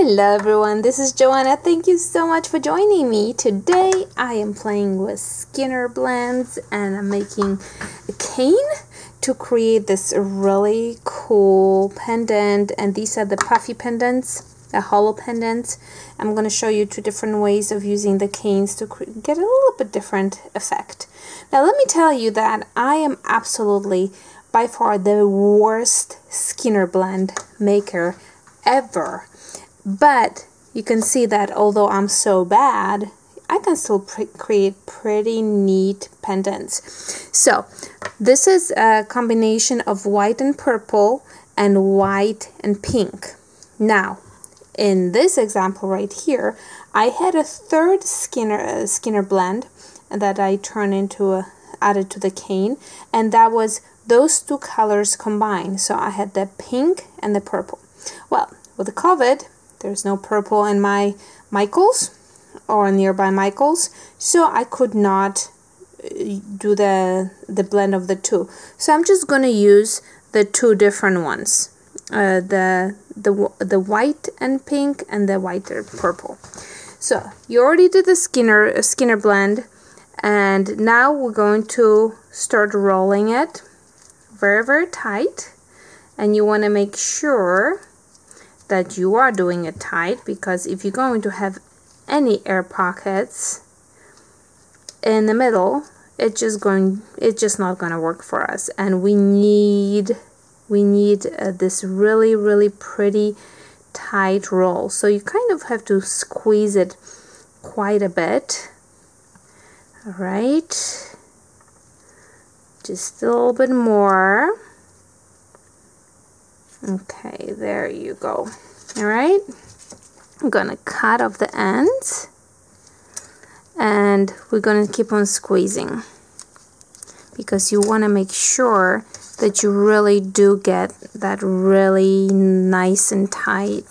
Hello everyone, this is Joanna. Thank you so much for joining me. Today I am playing with Skinner blends and I'm making a cane to create this really cool pendant, and these are the puffy pendants, the hollow pendants. I'm going to show you two different ways of using the canes to get a little bit different effect. Now let me tell you that I am absolutely by far the worst Skinner blend maker ever. But you can see that although I'm so bad, I can still create pretty neat pendants. So this is a combination of white and purple and white and pink. Now in this example right here, I had a third Skinner blend that I turned into added to the cane, and that was those two colors combined. So I had the pink and the purple. Well, with the COVID, there's no purple in my Michaels or nearby Michaels, so I could not do the blend of the two. So I'm just going to use the two different ones, the white and pink and the white and purple. So you already did the Skinner blend, and now we're going to start rolling it very, very tight, and you want to make sure that you are doing it tight, because if you're going to have any air pockets in the middle, it's just not going to work for us. And we need this really, really pretty tight roll. So you kind of have to squeeze it quite a bit. All right, just a little bit more. Okay, there you go. All right, I'm gonna cut off the ends and we're gonna keep on squeezing, because you want to make sure that you really do get that really nice and tight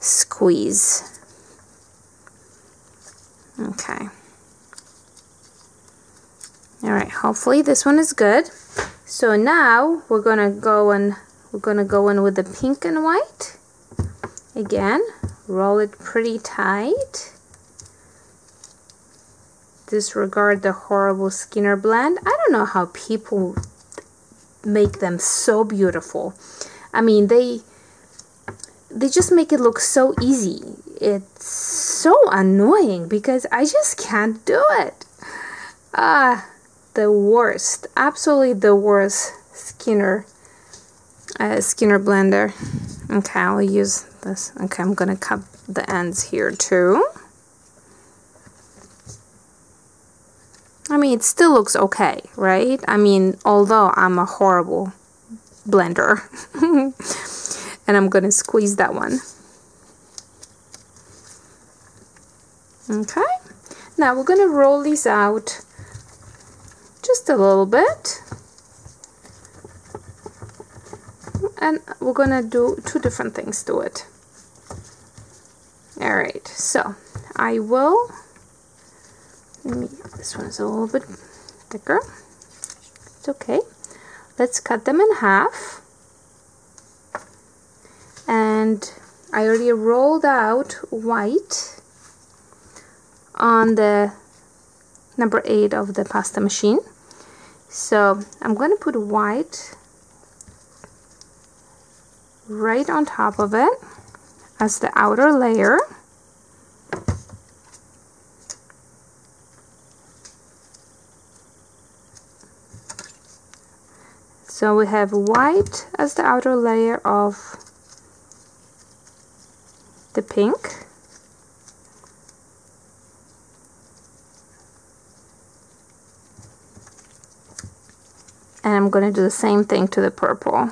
squeeze. Okay. All right, hopefully this one is good. So now we're gonna go in with the pink and white. Again, roll it pretty tight. Disregard the horrible Skinner blend. I don't know how people make them so beautiful. I mean, they just make it look so easy. It's so annoying because I just can't do it. The worst, absolutely the worst Skinner blender. Okay, I'll use this. Okay, I'm gonna cut the ends here too. I mean, it still looks okay, right? I mean, although I'm a horrible blender. And I'm gonna squeeze that one. Okay, now we're gonna roll these out just a little bit, and we're gonna do two different things to it. All right, so this one's a little bit thicker. It's okay. Let's cut them in half. And I already rolled out white on the number 8 of the pasta machine. So I'm going to put white right on top of it as the outer layer. So we have white as the outer layer of the pink. And I'm going to do the same thing to the purple.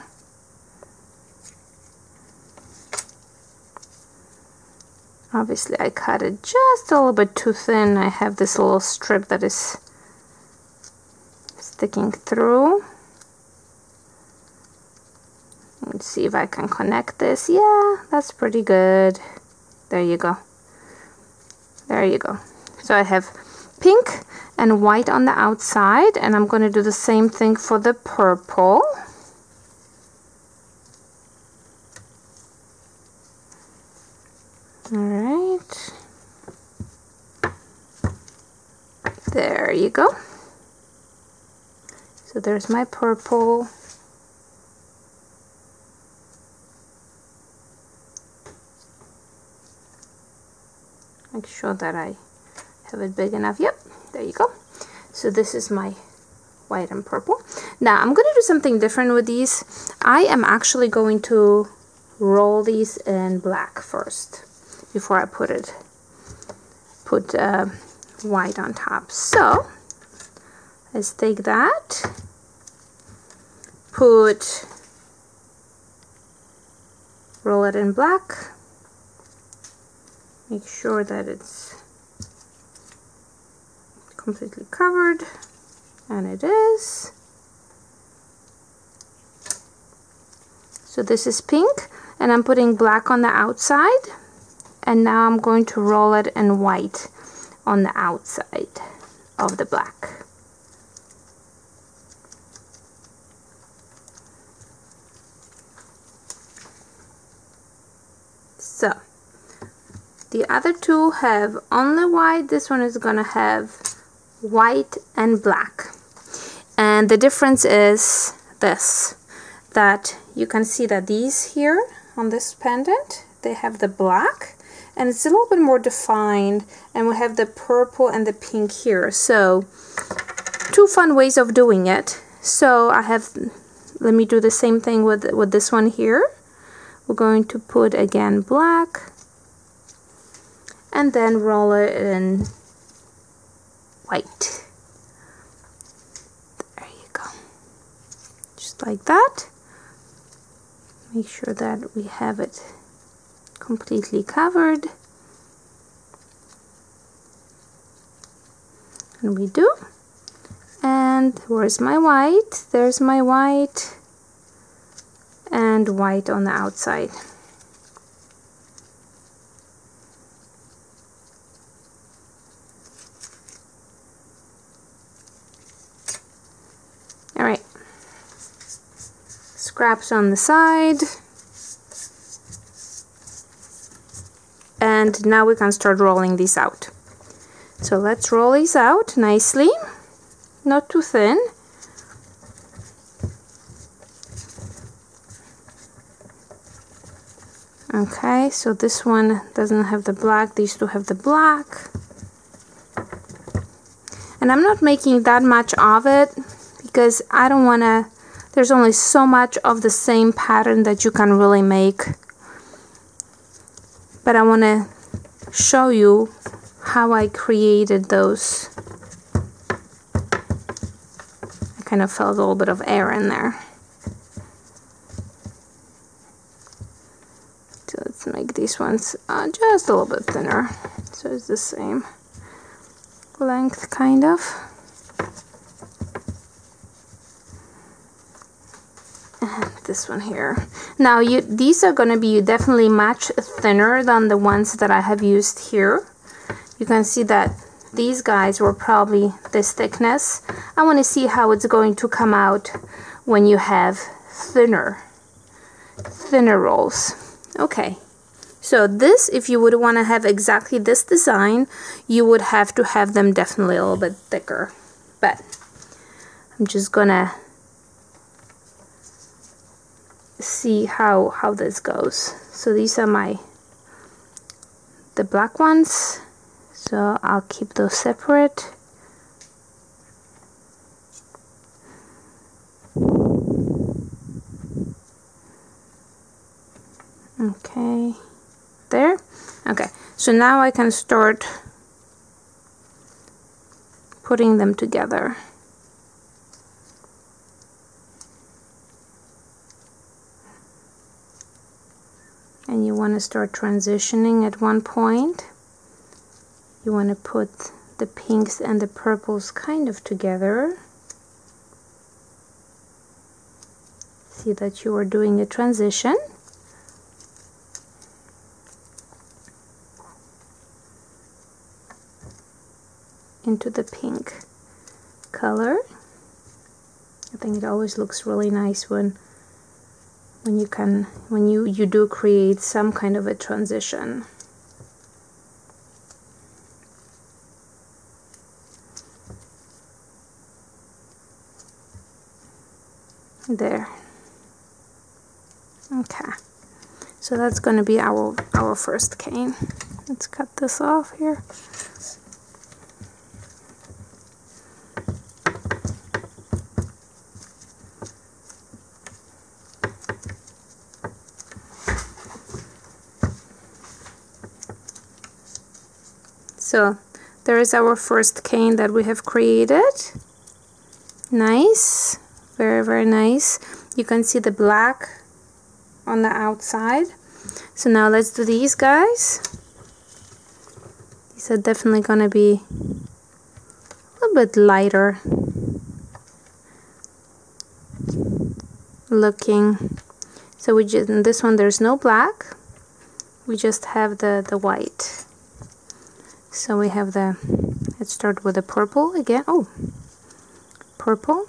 Obviously I cut it just a little bit too thin. I have this little strip that is sticking through. Let's see if I can connect this. Yeah, that's pretty good. There you go. There you go. So I have pink and white on the outside, and I'm going to do the same thing for the purple. All right. There you go. So there's my purple. Make sure that I have it big enough. Yep, there you go. So this is my white and purple. Now I'm going to do something different with these. I am actually going to roll these in black first before I put white on top. So let's take that, roll it in black, make sure that it's completely covered, and it is. So this is pink, and I'm putting black on the outside, and now I'm going to roll it in white on the outside of the black. So the other two have only white. This one is gonna have white and black, and the difference is this, that you can see that these here on this pendant, they have the black and it's a little bit more defined, and we have the purple and the pink here. So two fun ways of doing it. So let me do the same thing with this one here. We're going to put again black and then roll it in white. There you go. Just like that. Make sure that we have it completely covered. And we do. And where's my white? There's my white. And white on the outside. Alright, scraps on the side, and now we can start rolling these out. So let's roll these out nicely, not too thin. Okay, so this one doesn't have the black, these two have the black. And I'm not making that much of it because I don't want to, there's only so much of the same pattern that you can really make. But I want to show you how I created those. I kind of felt a little bit of air in there. So let's make these ones just a little bit thinner. So it's the same length, kind of. And this one here. Now these are going to be definitely much thinner than the ones that I have used here. You can see that these guys were probably this thickness. I want to see how it's going to come out when you have thinner rolls. Okay. So this, if you would want to have exactly this design, you would have to have them definitely a little bit thicker. But I'm just gonna see how this goes. So these are the black ones. So I'll keep those separate. Okay. There. Okay, so now I can start putting them together. And you want to start transitioning at one point. You want to put the pinks and the purples kind of together. See that you are doing a transition. Into the pink color. I think it always looks really nice when you do create some kind of a transition. There. Okay, so that's going to be our first cane. Let's cut this off here. So there is our first cane that we have created. Nice, very, very nice. You can see the black on the outside. So now let's do these guys. These are definitely gonna be a little bit lighter looking. So we just, in this one there's no black, we just have the white. So we have the, let's start with the purple again. Oh, purple.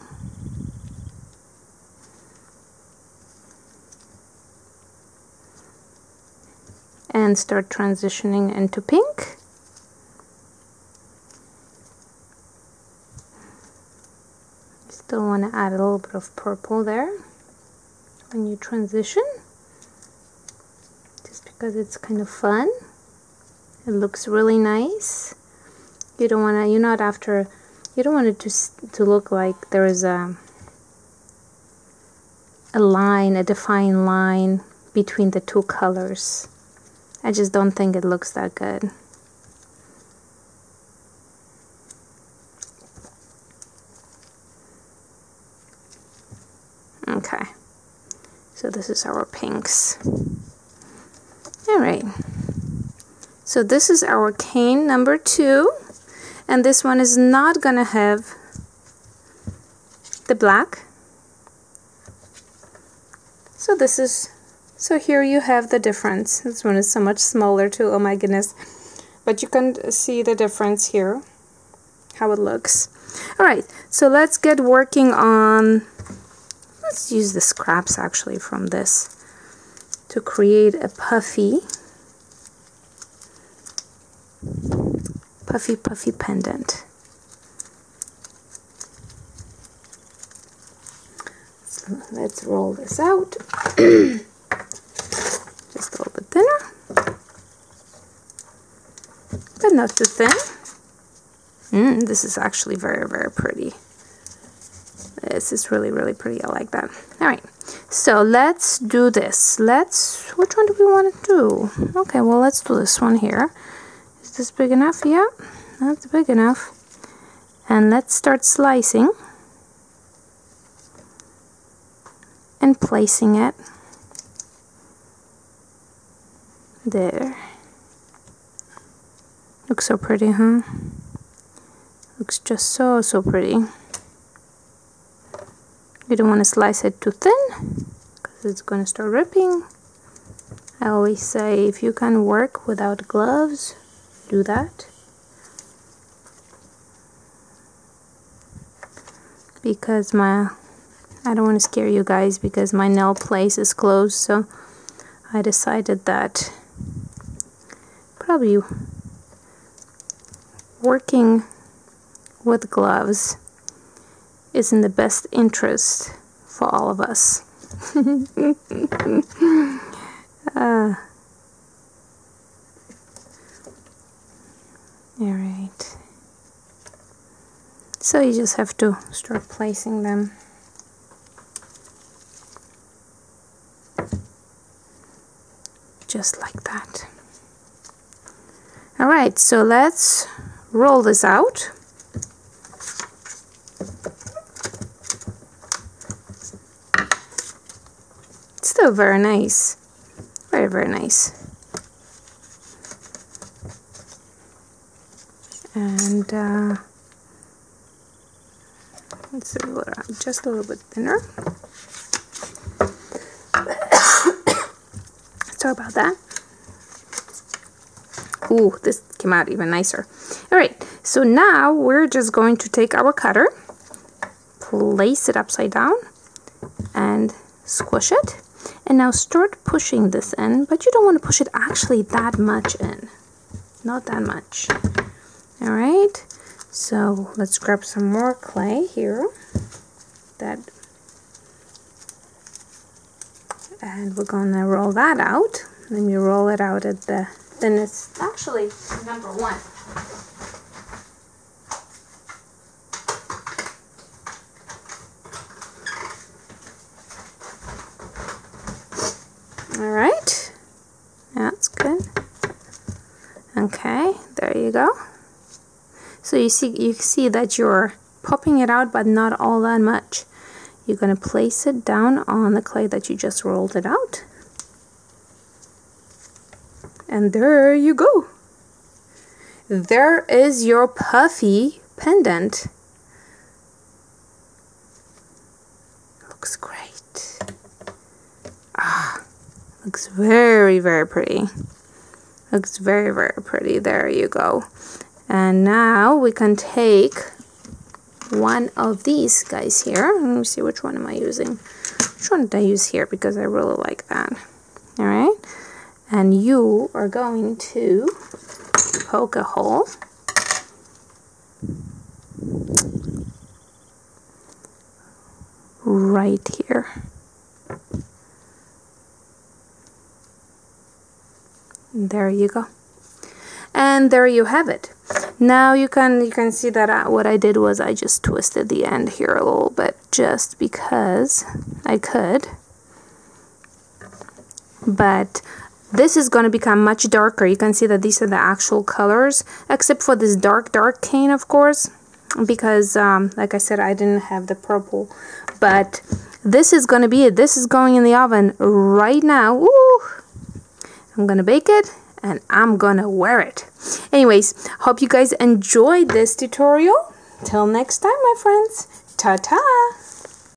And start transitioning into pink. Still want to add a little bit of purple there when you transition, just because it's kind of fun. It looks really nice. You don't want to, you're not after, you don't want it to look like there is a line, a defined line between the two colors. I just don't think it looks that good. Okay, so this is our pinks. Alright, so this is our cane number 2, and this one is not gonna have the black. So this is, so here you have the difference. This one is so much smaller too, oh my goodness. But you can see the difference here, how it looks. Alright, so let's get working on, let's use the scraps actually from this to create a puffy pendant. So let's roll this out. Just a little bit thinner, but not too thin. This is actually very, very pretty. This is really, really pretty. I like that. Alright, so let's do this. Which one do we want to do? Okay, well, let's do this one here. Is this big enough? Yeah, that's big enough. And let's start slicing and placing it there. Looks so pretty, huh? Looks just so, so pretty. You don't want to slice it too thin because it's going to start ripping. I always say if you can work without gloves, do that. Because I don't want to scare you guys because my nail place is closed, so I decided that probably working with gloves is in the best interest for all of us. Alright. So you just have to start placing them. Just like that. Alright, so let's roll this out. Still very nice. Very, very nice. And let's roll it out just a little bit thinner. Sorry about that. Ooh, this came out even nicer. Alright, so now we're just going to take our cutter, place it upside down, and squish it. And now start pushing this in, but you don't want to push it actually that much in. Not that much. Alright, so let's grab some more clay here. That And we're gonna roll that out. Let me roll it out at the thinnest, actually number 1. All right, that's good. Okay, there you go. So you see that you're popping it out, but not all that much. You're gonna place it down on the clay that you just rolled it out. And there you go. There is your puffy pendant. Looks great. Ah, looks very, very pretty. Looks very, very pretty. There you go. And now we can take one of these guys here. Let me see, which one am I using? Which one did I use here? Because I really like that. All right. And you are going to poke a hole. Right here. There you go. And there you have it. Now you can see that what I did was I just twisted the end here a little bit just because I could. But this is going to become much darker. You can see that these are the actual colors, except for this dark cane, of course, because like I said, I didn't have the purple. But this is going to be it. This is going in the oven right now. Woo! I'm going to bake it and I'm going to wear it. Anyways, hope you guys enjoyed this tutorial. Till next time, my friends. Ta-ta!